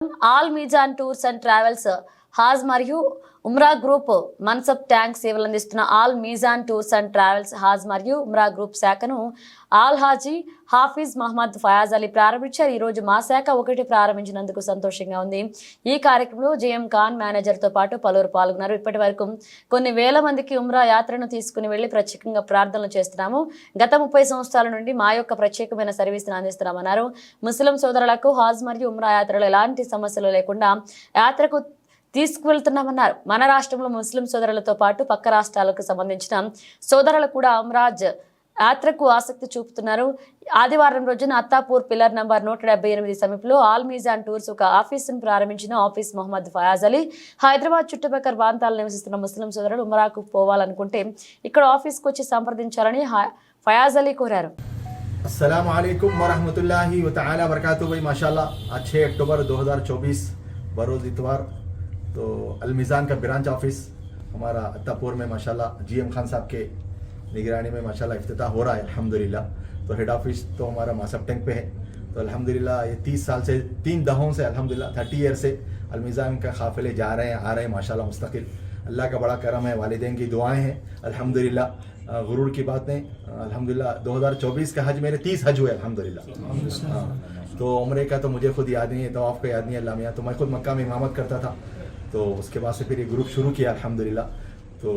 All Meezan tours and travels హాజ్ మరియు ఉమ్రా గ్రూప్ మన్సబ్ ట్యాంక్ సేవలు అందిస్తున్న Al Meezan tours and travels హాజ్ మరియు ఉమ్రా గ్రూప్ శాఖను ఆల్ హాజీ హాఫీజ్ మహమ్మద్ ఫయాజ్ అలీ ప్రారంభించారు. ఈ రోజు మా శాఖ 1 ప్రారంభించినందుకు సంతోషంగా ఉంది. ఈ కార్యక్రమంలో జేఎం ఖాన్ మేనేజర్తో పాటు పలువురు పాల్గొన్నారు. ఇప్పటి వరకు కొన్ని వేల మందికి ఉమ్రా యాత్రను తీసుకుని వెళ్లి ప్రత్యేకంగా ప్రార్థనలు చేస్తున్నాము. గత 30 సంవత్సరాల నుండి మా యొక్క ప్రత్యేకమైన సర్వీస్ను అందిస్తున్నామన్నారు. ముస్లిం సోదరులకు హాజ్ మరియు ఉమ్రా యాత్రలో ఎలాంటి సమస్యలు లేకుండా యాత్రకు తీసుకువెళ్తున్నామన్నారు. మన రాష్ట్రంలో ముస్లిం సోదరులతో పాటు పక్క రాష్ట్రాలకు సంబంధించిన సోదరులు కూడా ఉమ్రాజ్ యాత్రకు ఆసక్తి చూపుతున్నారు. ఆదివారం రోజున అత్తాపూర్ పిల్లర్ నంబర్ 178 సమీపంలో ఆల్ మీజాన్ టూర్స్ ఒక ఆఫీసును ప్రారంభించిన ఆఫీస్ మహమ్మద్ ఫయాజ్ అలీ హైదరాబాద్ చుట్టుపక్కల ప్రాంతాల్లో నివసిస్తున్న ముస్లిం సోదరులు ఉమ్రాకు పోవాలనుకుంటే ఇక్కడ ఆఫీస్కు వచ్చి సంప్రదించాలని ఫయాజ్ అలీ కోరారు. अस्सलामु अलैकुम वरहमतुल्लाहि व तआला बरकातुहू। भाई माशाल्लाह आज 6 अक्टूबर 2024 बरोज़ इतवार तो अलमीज़ान का ब्रांच ऑफिस हमारा अत्तापुर में माशाल्लाह जीएम खान साहब के निगरानी में माशाल्लाह इफ्तिताह हो रहा है अल्हम्दुलिल्लाह। तो हेड ऑफिस तो हमारा मासब टैंक पे है। तो अल्हम्दुलिल्लाह ये 30 साल से 3 दहों से अल्हम्दुलिल्लाह 30 ईयर से अलमीज़ान का काफ़िले जा रहे हैं आ रहे हैं माशाल्लाह मुस्तकिल। अल्लाह का बड़ा करम है, वालिदैन की दुआएं हैं अल्हम्दुलिल्लाह। गुरूर की बात नहीं अल्हम्दुलिल्लाह 2024 का हज मेरे 30 हज हुए अल्हम्दुलिल्लाह। तो उम्रे का तो मुझे खुद याद नहीं है, तवाफ़ का याद नहीं है अल्लाह मियाँ। तो मैं खुद मक्का में इमामत करता था, तो उसके बाद से फिर ये ग्रुप शुरू किया अल्हम्दुलिल्लाह। तो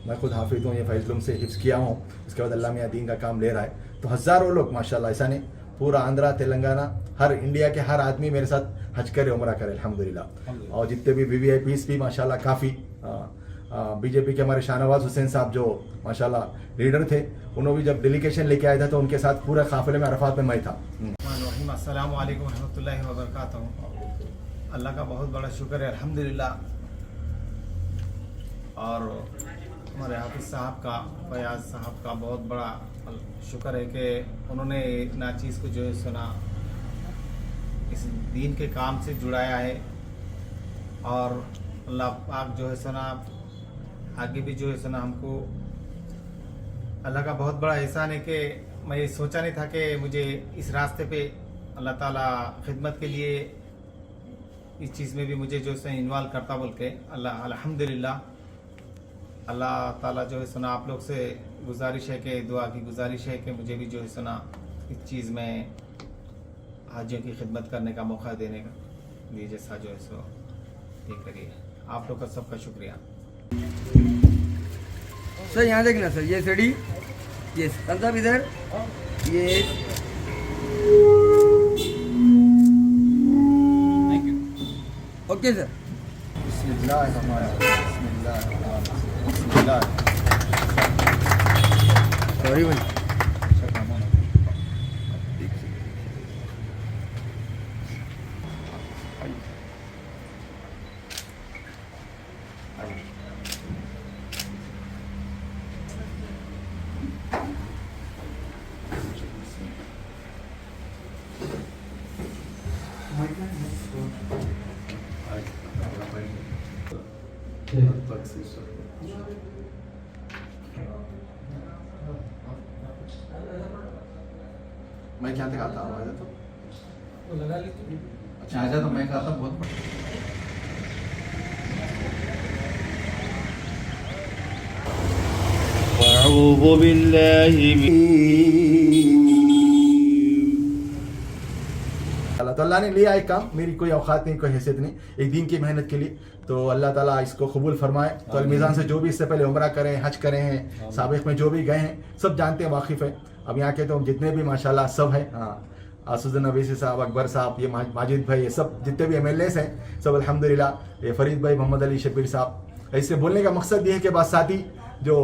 मैं खुद हाफिज़ हूँ, ये फैज़लुम से हिफ्ज़ किया हूँ। उसके बाद अल्लाह मियाँ दीन का काम ले रहा है। तो हज़ारों लोग माशाल्लाह ऐसा नहीं पूरा आंध्रा तेलंगाना हर इंडिया के हर आदमी मेरे साथ हज करे उम्रा करे अल्हम्दुलिल्लाह। और जितने भी VVIPs भी माशाल्लाह काफ़ी बीजेपी के हमारे शाहनवाज हुसैन साहब जो माशाल्लाह लीडर थे, उन्होंने भी जब डेलीगेशन लेके आया था तो उनके साथ पूरा काफिले में अरफात में मैं था। अस्सलाम वालेकुम रहमतुल्लाहि व बरकातहू। अल्लाह का बहुत बड़ा शुक्र है अल्हम्दुलिल्लाह। और हमारे हाफिज़ साहब का फयाज साहब का बहुत बड़ा शुक्र है कि उन्होंने इतना चीज़ को जो है सुना इस दीन के काम से जुड़ाया है। और अल्लाह पाक जो है सुना आगे भी जो है सुना हमको अल्लाह का बहुत बड़ा एहसान है कि मैं ये सोचा नहीं था कि मुझे इस रास्ते पे अल्लाह ताला खिदमत के लिए इस चीज़ में भी मुझे जो है इन्वॉल्व करता बोल के अल्लाह अल्हम्दुलिल्लाह। अल्लाह ताला जो है सुना आप लोग से गुजारिश है कि दुआ की गुजारिश है कि मुझे भी जो है सुना इस चीज़ में हाजियों की खिदमत करने का मौका देने का ये जैसा जो है सो ये करिए। आप लोग का सबका शुक्रिया। सर यहाँ देखना सर, ये सीढ़ी ये साहब इधर ये ओके सर। सॉरी भाई मैं क्या तक आता आवाज़ है तो लगा ली अच्छा आजा तो मैं कहता बहुत أعوذ بالله من तो अल्लाह ने लिया एक काम, मेरी कोई औकात नहीं कोई हैसियत नहीं, एक दिन की मेहनत के लिए। तो अल्लाह ताला इसको कबूल फरमाए। तो अलमीज़ान से जो भी इससे पहले उम्रा करें हज करें हैं साबिक़ में जो भी गए हैं सब जानते हैं वाकिफ़ है। अब यहाँ के तो जितने भी माशाल्लाह सब हैं, हाँ आसुद्दीन नवीसी साहब, अकबर साहब, ये माजिद भाई, ये सब जितने भी MLAs हैं सब अल्हम्दुलिल्लाह, ये फरीद भाई, मोहम्मद अली शबीर साहब। इससे बोलने का मकसद ये है कि बस साथी जो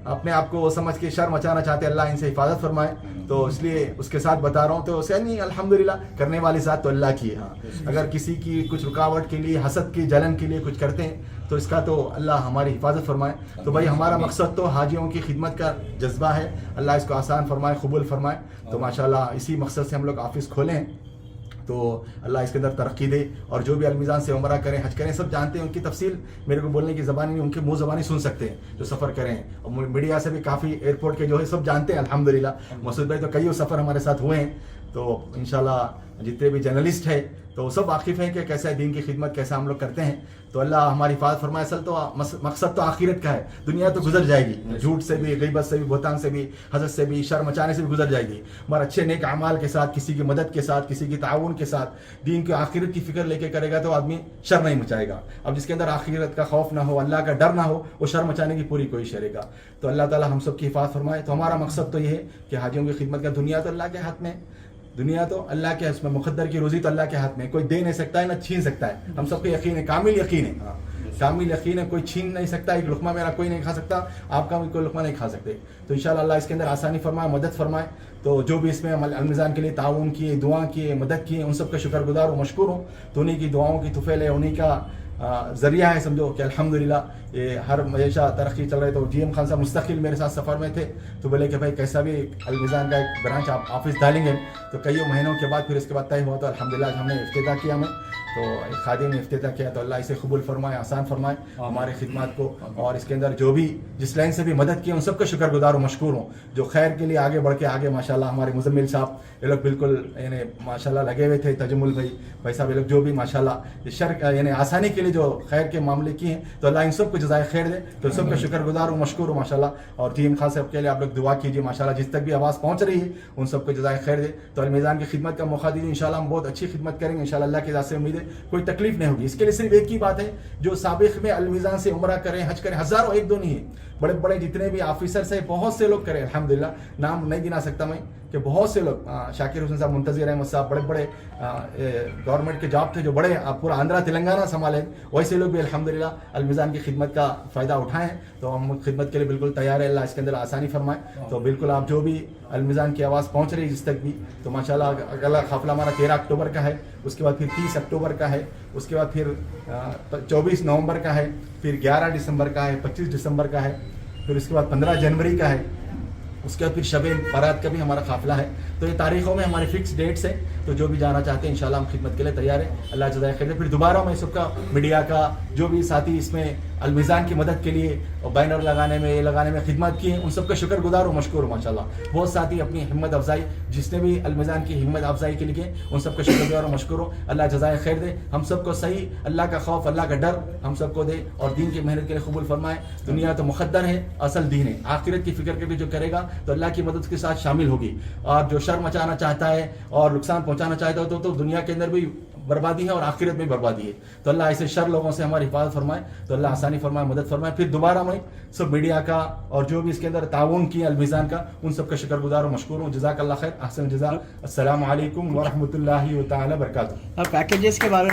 अपने आप को समझ के शर्म मचाना चाहते हैं अल्लाह इनसे हिफाजत फरमाए। तो इसलिए उसके साथ बता रहा हूँ। तो उसे नहीं अल्हम्दुलिल्लाह करने वाली ज़ात तो अल्लाह की है। हाँ अगर किसी की कुछ रुकावट के लिए हसद की जलन के लिए कुछ करते हैं तो इसका तो अल्लाह हमारी हिफाजत फरमाए। तो भाई हमारा मकसद तो हाजियों की खिदमत का जज्बा है, अल्लाह इसको आसान फरमाए कबूल फरमाए। तो माशाल्लाह इसी मकसद से हम लोग ऑफिस खोले हैं। तो अल्लाह इसके अंदर तरक्की दे। और जो भी अलमीज़ान से उम्रा करें हज करें सब जानते हैं, उनकी तफसील मेरे को बोलने की ज़बानी नहीं, उनके मुँह ज़बानी सुन सकते हैं जो सफ़र करें। और मीडिया से भी काफ़ी एयरपोर्ट के जो है सब जानते हैं अल्हम्दुलिल्लाह। मसूद भाई तो कई सफ़र हमारे साथ हुए हैं, تو इंशाल्लाह जितने भी जर्नलिस्ट है तो वो सब वाकिफ़ हैं कि कैसे दीन की खिदमत कैसे हम लोग करते हैं. तो अल्लाह हमारी हिफाजत फरमाए. असल तो मकसद तो आखिरत का है. दुनिया तो गुजर जाएगी, झूठ से भी, ग़ीबत से भी, बुहतान से भी, हसद से भी, शर मचाने से भी गुजर जाएगी. मगर अच्छे नेक अमाल के साथ, किसी की मदद के साथ, किसी की ताउन के साथ, दीन की आखिरत की फिक्र लेके करेगा तो आदमी शर नहीं मचाएगा. अब जिसके अंदर आखिरत का खौफ ना हो, अल्लाह का डर ना हो, वो शर मचाने की पूरी कोशिश करेगा. तो अल्लाह ताला हम सब की हिफाजत फरमाए. तो हमारा मकसद तो ये है कि हाजियों की खिदमत का. दुनिया तो अल्लाह के हाथ में, दुनिया तो अल्लाह के, उसमें मुक़द्दर की रोज़ी तो अल्लाह के हाथ में, कोई दे नहीं सकता है ना छीन सकता है. हम सबको यकीन है, कामिल यकीन है, कामिल यकीन है, कोई छीन नहीं सकता. एक लुक़मा मेरा कोई नहीं खा सकता, आपका भी कोई लुक़मा नहीं खा सकते. तो इंशाअल्लाह अल्लाह इसके अंदर आसानी फरमाए, मदद फरमाए. तो जो भी इसमें अलमिज़ान के लिए ताउन किए, दुआ किए, मदद किए, उन सब का शुक्रगुजार और मशकूर हूँ. तो उन्हीं की दुआओं की तुफ़ैल है, उन्हीं का ज़रिया है समझो कि अल्हम्दुलिल्लाह ये हर हमेशा तरक्की चल रही. तो GM खान साहब मुस्तकिल मेरे साथ सफ़र में थे. तो बोले कि भाई कैसा भी अलमिज़ान का एक ब्रांच आप ऑफिस डालेंगे. तो कई महीनों के बाद फिर इसके बाद तय हुआ. तो अल्हम्दुलिल्लाह हमने इफ्तिताह किया. मैं तो एक खादिम ने इफ्तिताह किया. तो अल्लाह इसे कबूल फरमाए, आसान फरमाए हमारे खिदमत को. और इसके अंदर जो भी जिस लाइन से भी मदद की उन सबका शुक्रगुजार और मशकूर हूँ. जो खैर के लिए आगे बढ़ के आगे माशाल्लाह हमारे मुजम्मिल साहब ये लोग बिल्कुल यानी माशाल्लाह लगे हुए थे. तजमुल भाई साहब ये लोग जो भी माशाल्लाह शर यानी आसानी के लिए जो खैर के मामले किए हैं. तो अल्लाह इन सब को जज़ाए खैर दे. तो सबका शुक्रगुजार और मशकूर हूँ माशाल्लाह. और GM खान साहब के लिए आप लोग दुआ कीजिए माशाल्लाह. जिस तक भी आवाज़ पहुँच रही है उन सबको जज़ाए खैर दे. तो अलमिज़ान की खिदमत का मौका दीजिए. इंशाल्लाह हम बहुत अच्छी खिदमत करेंगे इंशाल्लाह. अल्लाह की ज़ात से उम्मीद है कोई तकलीफ नहीं होगी. इसके लिए सिर्फ एक ही बात है, जो साबिक़ में अलमिज़ान से उम्रा करें, हज करें, हज़ारों, एक दो नहीं है, बड़े बड़े जितने भी ऑफिसर से बहुत से लोग करें अल्हम्दुलिल्लाह. नाम नहीं गिना सकता मैं कि बहुत से लोग, शाकिर हुसैन साहब, मुंतज़िर अहमद साहब, बड़े बड़े गवर्नमेंट के जॉब थे जो बड़े पूरा आंध्रा तेलंगाना संभाले, वैसे लोग भी अल्हम्दुलिल्लाह अलमिज़ान की खिदमत का फ़ायदा उठाएं. तो हम खिदमत के लिए बिल्कुल तैयार है. अल्लाह इसके अंदर आसानी फरमाए. तो बिल्कुल आप जो भी अलमिज़ान की आवाज़ पहुँच रही है जिस तक भी, तो माशाल्लाह अगला काफ़िला हमारा 13 अक्टूबर का है, उसके बाद फिर 30 अक्टूबर का है, उसके बाद फिर 24 नवंबर का है, फिर 11 दिसंबर का है, 25 दिसंबर का है, फिर उसके बाद 15 जनवरी का है, उसके बाद फिर शब बारात का भी हमारा काफ़िला है. तो ये तारीखों में हमारे फिक्स डेट्स है. तो जो भी जाना चाहते हैं इंशाल्लाह हम खिदमत के लिए तैयार है. अल्लाह जज़ाए खैर. फिर दोबारा मैं सबका मीडिया का जो भी साथी इसमें अलमिज़ान की मदद के लिए और बैनर लगाने में, ये लगाने में खिदमत की है, उन सबका शुक्रगुजार और मशकूर हूँ माशाल्लाह. बहुत साथी अपनी हिम्मत अफजाई, जिसने भी अलमिज़ान की हिम्मत अफजाई के लिए उन सबका शुक्रगुजार और मशकूर हूँ. अल्लाह जज़ाए खैर दे. हम सबको सही अल्लाह का खौफ, अल्लाह का डर हम सबको दे और दीन की मेहनत के लिए कबूल फरमाए. दुनिया तो मुक़द्दर है, असल दीन है. आखिरत की फिक्र के भी जो करेगा तो अल्लाह की मदद के साथ शामिल होगी. और जो शर मचाना चाहता है और नुकसान पहुंचाना चाहता है तो दुनिया के अंदर भी बर्बादी है और आखिरत में बर्बादी है. तो अल्लाह ऐसे शर लोगों से हमारी हिफाजत फरमाए. तो अल्लाह आसानी फरमाए, मदद फरमाए. फिर दोबारा मैं सब मीडिया का और जो भी इसके अंदर ताउन किया अलमिज़ान का, उन सबका शुक्रगुजार और मशकूर हूँ. जज़ाकल्लाह खैर, अहसन जज़ा. अस्सलामु अलैकुम व रहमतुल्लाहि व तआला बरकातहू. पैकेजेस के बारे में